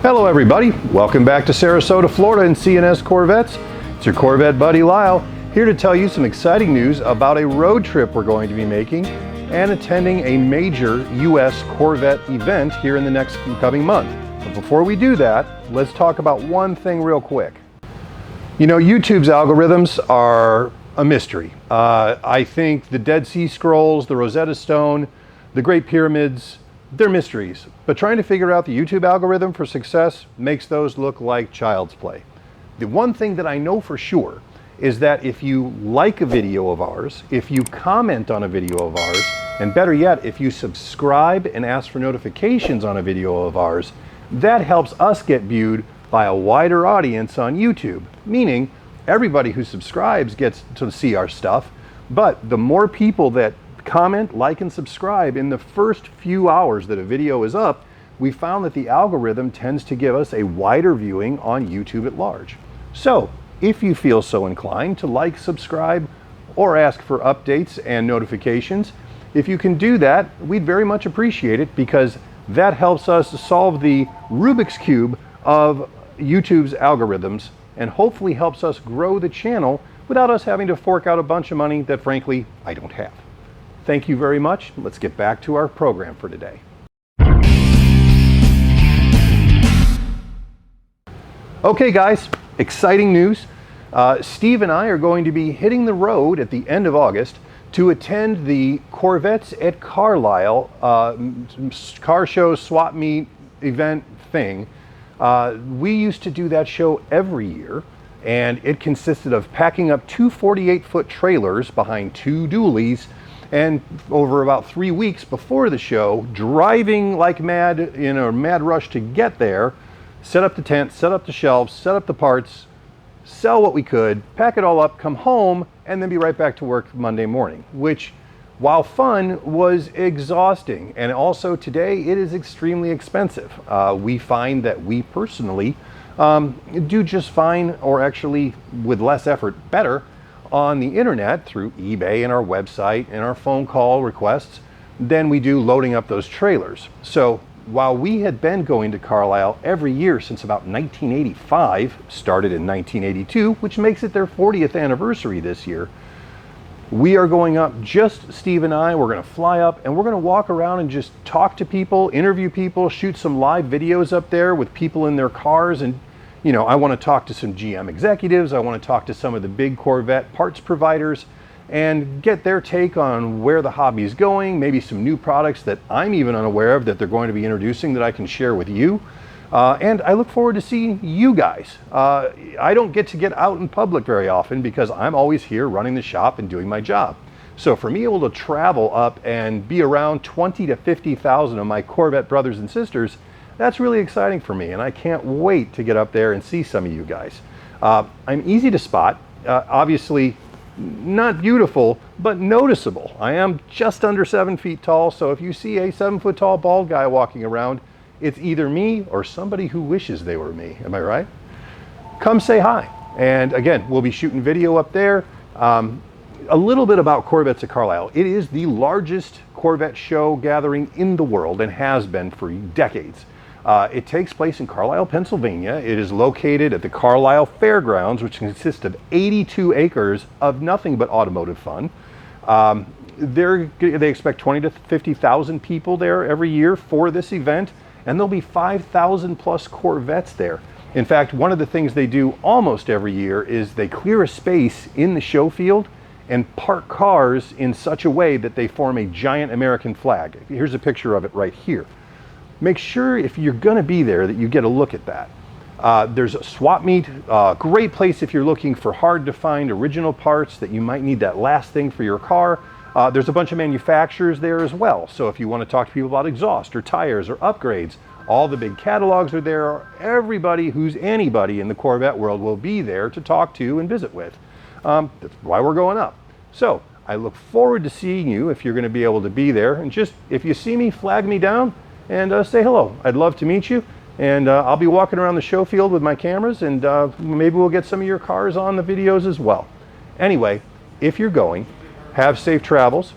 Hello everybody, welcome back to Sarasota, Florida and CNS Corvettes. It's your Corvette buddy Lyle, here to tell you some exciting news about a road trip we're going to be making and attending a major U.S. Corvette event here in the next coming month. But before we do that, let's talk about one thing real quick. You know, YouTube's algorithms are a mystery. I think the Dead Sea Scrolls, the Rosetta Stone, the Great Pyramids, they're mysteries, but trying to figure out the YouTube algorithm for success makes those look like child's play. The one thing that I know for sure is that if you like a video of ours, if you comment on a video of ours, and better yet, if you subscribe and ask for notifications on a video of ours, that helps us get viewed by a wider audience on YouTube, meaning everybody who subscribes gets to see our stuff, but the more people that comment, like, and subscribe in the first few hours that a video is up, we found that the algorithm tends to give us a wider viewing on YouTube at large. So if you feel so inclined to like, subscribe, or ask for updates and notifications, if you can do that, we'd very much appreciate it, because that helps us solve the Rubik's Cube of YouTube's algorithms and hopefully helps us grow the channel without us having to fork out a bunch of money that frankly I don't have. Thank you very much. Let's get back to our program for today. Okay guys, exciting news. Steve and I are going to be hitting the road at the end of August to attend the Corvettes at Carlisle car show swap meet event thing. We used to do that show every year, and it consisted of packing up two 48-foot trailers behind two dualies, and over about 3 weeks before the show, driving like mad in a mad rush to get there, set up the tent, set up the shelves, set up the parts, sell what we could, pack it all up, come home, and then be right back to work Monday morning, which, while fun, was exhausting. And also today, it is extremely expensive. We find that we personally do just fine, or actually with less effort, better, on the internet through eBay and our website and our phone call requests than we do loading up those trailers. So while we had been going to Carlisle every year since about 1985, started in 1982, which makes it their 40th anniversary this year, we are going up, just Steve and I. We're going to fly up and we're going to walk around and just talk to people, interview people, shoot some live videos up there with people in their cars. And you know, I want to talk to some GM executives, I want to talk to some of the big Corvette parts providers and get their take on where the hobby is going, maybe some new products that I'm even unaware of that they're going to be introducing that I can share with you. And I look forward to seeing you guys. I don't get to get out in public very often because I'm always here running the shop and doing my job. So for me able to travel up and be around 20 to 50,000 of my Corvette brothers and sisters, that's really exciting for me, and I can't wait to get up there and see some of you guys. I'm easy to spot, obviously not beautiful, but noticeable. I am just under 7 feet tall, so if you see a 7-foot tall bald guy walking around, it's either me or somebody who wishes they were me. Am I right? Come say hi. And again, we'll be shooting video up there. A little bit about Corvettes at Carlisle. It is the largest Corvette show gathering in the world and has been for decades. It takes place in Carlisle, Pennsylvania. It is located at the Carlisle Fairgrounds, which consists of 82 acres of nothing but automotive fun. They expect 20 to 50,000 people there every year for this event, and there'll be 5,000 plus Corvettes there. In fact, one of the things they do almost every year is they clear a space in the show field and park cars in such a way that they form a giant American flag. Here's a picture of it right here. Make sure if you're going to be there that you get a look at that. There's a swap meet, great place if you're looking for hard to find original parts that you might need that last thing for your car. There's a bunch of manufacturers there as well. So if you want to talk to people about exhaust or tires or upgrades, all the big catalogs are there. Everybody who's anybody in the Corvette world will be there to talk to and visit with. That's why we're going up. So I look forward to seeing you if you're going to be able to be there. And just, if you see me, flag me down and say hello. I'd love to meet you. And I'll be walking around the show field with my cameras, and maybe we'll get some of your cars on the videos as well. Anyway, if you're going, have safe travels.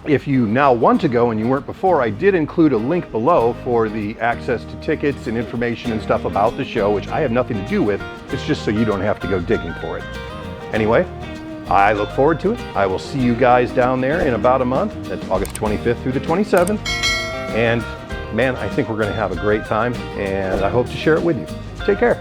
If you now want to go and you weren't before, I did include a link below for the access to tickets and information and stuff about the show, which I have nothing to do with. It's just so you don't have to go digging for it. Anyway, I look forward to it. I will see you guys down there in about a month. That's August 25th through the 27th. And man, I think we're going to have a great time, and I hope to share it with you. Take care.